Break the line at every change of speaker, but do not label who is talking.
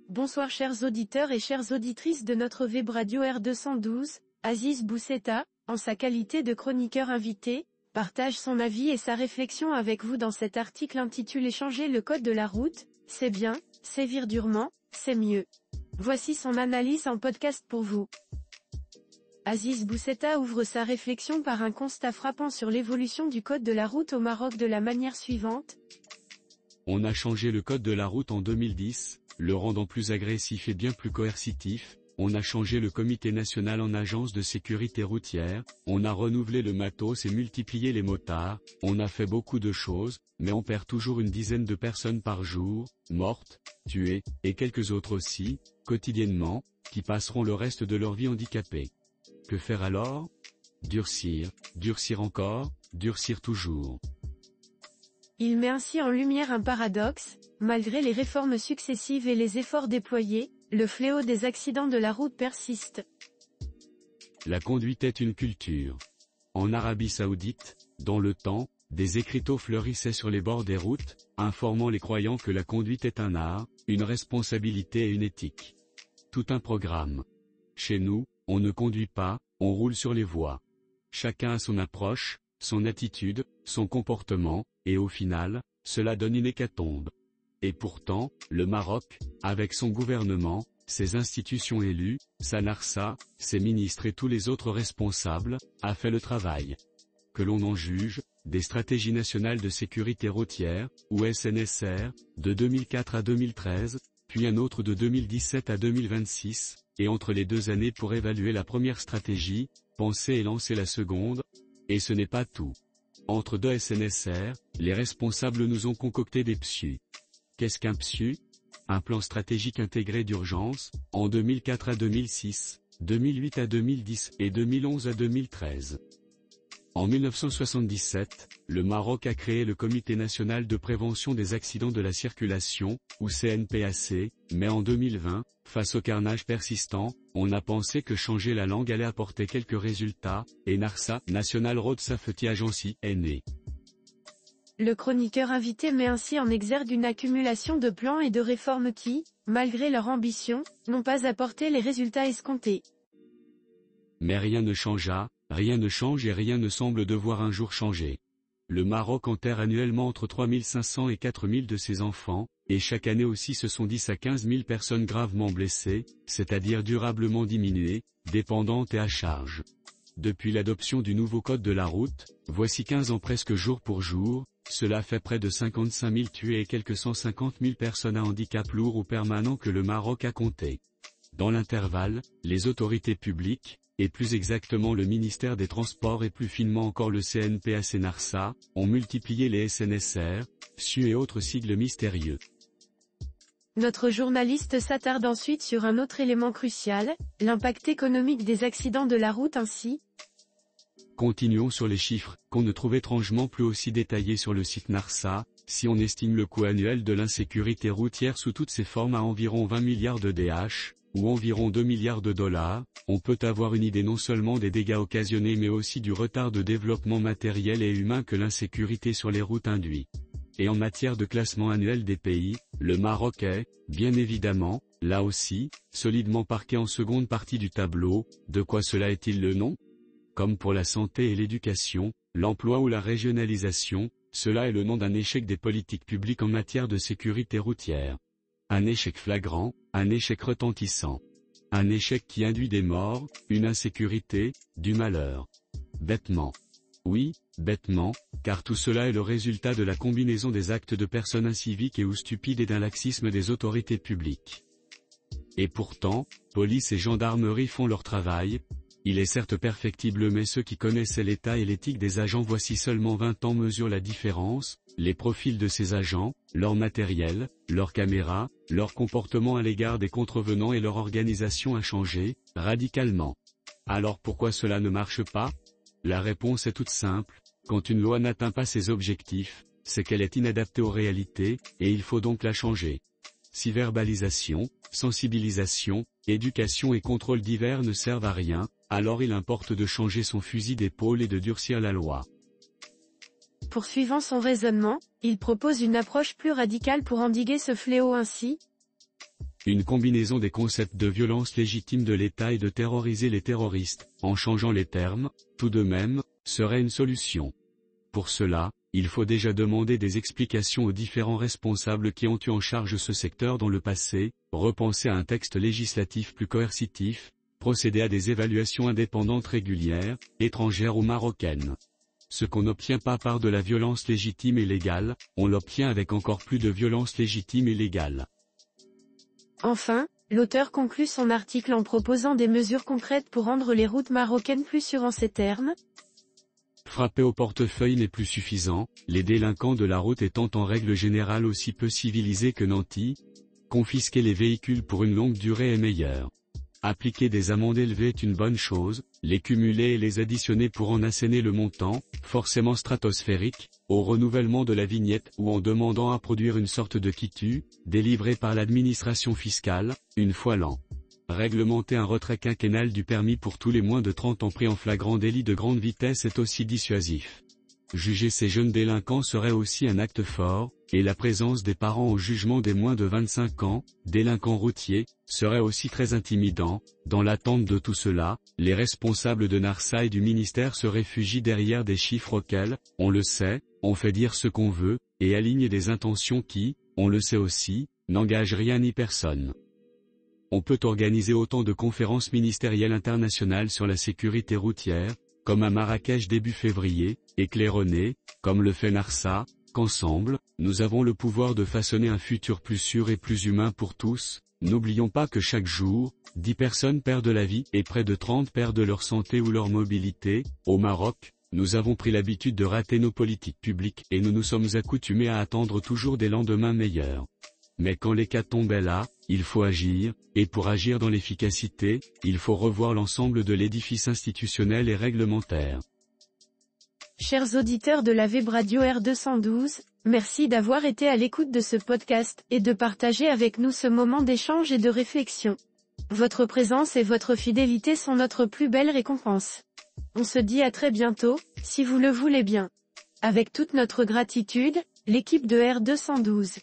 Bonsoir chers auditeurs et chères auditrices de notre web radio R212, Aziz Bousseta, en sa qualité de chroniqueur invité, partage son avis et sa réflexion avec vous dans cet article intitulé Changer le code de la route, c'est bien, sévir durement, c'est mieux. Voici son analyse en podcast pour vous. Aziz Bousseta ouvre sa réflexion par un constat frappant sur l'évolution du code de la route au Maroc de la manière suivante.
On a changé le code de la route en 2010, le rendant plus agressif et bien plus coercitif. On a changé le comité national en agence de sécurité routière, on a renouvelé le matos et multiplié les motards, on a fait beaucoup de choses, mais on perd toujours une dizaine de personnes par jour, mortes, tuées, et quelques autres aussi, quotidiennement, qui passeront le reste de leur vie handicapés. Que faire alors? Durcir, durcir encore, durcir toujours.
Il met ainsi en lumière un paradoxe, malgré les réformes successives et les efforts déployés, le fléau des accidents de la route persiste.
La conduite est une culture. En Arabie Saoudite, dans le temps, des écriteaux fleurissaient sur les bords des routes, informant les croyants que la conduite est un art, une responsabilité et une éthique. Tout un programme. Chez nous, on ne conduit pas, on roule sur les voies. Chacun a son approche, son attitude, son comportement, et au final, cela donne une hécatombe. Et pourtant, le Maroc, avec son gouvernement, ses institutions élues, sa NARSA, ses ministres et tous les autres responsables, a fait le travail. Que l'on en juge, des stratégies nationales de sécurité routière, ou SNSR, de 2004 à 2013, puis un autre de 2017 à 2026, et entre les deux années pour évaluer la première stratégie, penser et lancer la seconde. Et ce n'est pas tout. Entre deux SNSR, les responsables nous ont concocté des PSU. Qu'est-ce qu'un PSU? Un plan stratégique intégré d'urgence, en 2004 à 2006, 2008 à 2010 et 2011 à 2013. En 1977, le Maroc a créé le Comité national de prévention des accidents de la circulation, ou CNPAC, mais en 2020, face au carnage persistant, on a pensé que changer la langue allait apporter quelques résultats, et NARSA, National Road Safety Agency, est né.
Le chroniqueur invité met ainsi en exergue une accumulation de plans et de réformes qui, malgré leur ambition, n'ont pas apporté les résultats escomptés.
Mais rien ne changea, rien ne change et rien ne semble devoir un jour changer. Le Maroc enterre annuellement entre 3500 et 4000 de ses enfants, et chaque année aussi ce sont 10 à 15 000 personnes gravement blessées, c'est-à-dire durablement diminuées, dépendantes et à charge. Depuis l'adoption du nouveau code de la route, voici 15 ans presque jour pour jour, cela fait près de 55 000 tués et quelques 150 000 personnes à handicap lourd ou permanent que le Maroc a compté. Dans l'intervalle, les autorités publiques, et plus exactement le ministère des Transports et plus finement encore le CNPAC et NARSA, ont multiplié les SNSR, PSU et autres sigles mystérieux.
Notre journaliste s'attarde ensuite sur un autre élément crucial, l'impact économique des accidents de la route ainsi.
Continuons sur les chiffres, qu'on ne trouve étrangement plus aussi détaillés sur le site NARSA, si on estime le coût annuel de l'insécurité routière sous toutes ses formes à environ 20 milliards de DH, ou environ 2 milliards de dollars, on peut avoir une idée non seulement des dégâts occasionnés mais aussi du retard de développement matériel et humain que l'insécurité sur les routes induit. Et en matière de classement annuel des pays, le Maroc est, bien évidemment, là aussi, solidement parqué en seconde partie du tableau. De quoi cela est-il le nom? Comme pour la santé et l'éducation, l'emploi ou la régionalisation, cela est le nom d'un échec des politiques publiques en matière de sécurité routière. Un échec flagrant, un échec retentissant. Un échec qui induit des morts, une insécurité, du malheur. Bêtement. Oui, bêtement, car tout cela est le résultat de la combinaison des actes de personnes inciviques et ou stupides et d'un laxisme des autorités publiques. Et pourtant, police et gendarmerie font leur travail. Il est certes perfectible mais ceux qui connaissaient l'état et l'éthique des agents voici seulement 20 ans mesurent la différence, les profils de ces agents, leur matériel, leurs caméras, leur comportement à l'égard des contrevenants et leur organisation a changé, radicalement. Alors pourquoi cela ne marche pas? La réponse est toute simple, quand une loi n'atteint pas ses objectifs, c'est qu'elle est inadaptée aux réalités, et il faut donc la changer. Si verbalisation, sensibilisation, éducation et contrôle divers ne servent à rien, alors il importe de changer son fusil d'épaule et de durcir la loi.
Poursuivant son raisonnement, il propose une approche plus radicale pour endiguer ce fléau ainsi.
une combinaison des concepts de violence légitime de l'État et de terroriser les terroristes, en changeant les termes, tout de même, serait une solution. Pour cela, il faut déjà demander des explications aux différents responsables qui ont eu en charge ce secteur dans le passé, repenser à un texte législatif plus coercitif, procéder à des évaluations indépendantes régulières, étrangères ou marocaines. Ce qu'on n'obtient pas par de la violence légitime et légale, on l'obtient avec encore plus de violence légitime et légale.
Enfin, l'auteur conclut son article en proposant des mesures concrètes pour rendre les routes marocaines plus sûres en ces termes.
Frapper au portefeuille n'est plus suffisant, les délinquants de la route étant en règle générale aussi peu civilisés que nantis. Confisquer les véhicules pour une longue durée est meilleur. Appliquer des amendes élevées est une bonne chose, les cumuler et les additionner pour en asséner le montant, forcément stratosphérique, au renouvellement de la vignette ou en demandant à produire une sorte de quitus, délivré par l'administration fiscale, une fois l'an. Réglementer un retrait quinquennal du permis pour tous les moins de 30 ans pris en flagrant délit de grande vitesse est aussi dissuasif. Juger ces jeunes délinquants serait aussi un acte fort, et la présence des parents au jugement des moins de 25 ans, délinquants routiers, serait aussi très intimidant. Dans l'attente de tout cela, les responsables de Narsa et du ministère se réfugient derrière des chiffres auxquels, on le sait, on fait dire ce qu'on veut, et alignent des intentions qui, on le sait aussi, n'engagent rien ni personne. On peut organiser autant de conférences ministérielles internationales sur la sécurité routière, comme à Marrakech début février, et claironner, comme le fait Narsa, qu'ensemble, nous avons le pouvoir de façonner un futur plus sûr et plus humain pour tous. N'oublions pas que chaque jour, 10 personnes perdent la vie et près de 30 perdent leur santé ou leur mobilité. Au Maroc, nous avons pris l'habitude de rater nos politiques publiques et nous nous sommes accoutumés à attendre toujours des lendemains meilleurs. Mais quand l'hécatombe est là, il faut agir, et pour agir dans l'efficacité, il faut revoir l'ensemble de l'édifice institutionnel et réglementaire.
Chers auditeurs de la Web Radio R212, merci d'avoir été à l'écoute de ce podcast et de partager avec nous ce moment d'échange et de réflexion. Votre présence et votre fidélité sont notre plus belle récompense. On se dit à très bientôt, si vous le voulez bien. Avec toute notre gratitude, l'équipe de R212.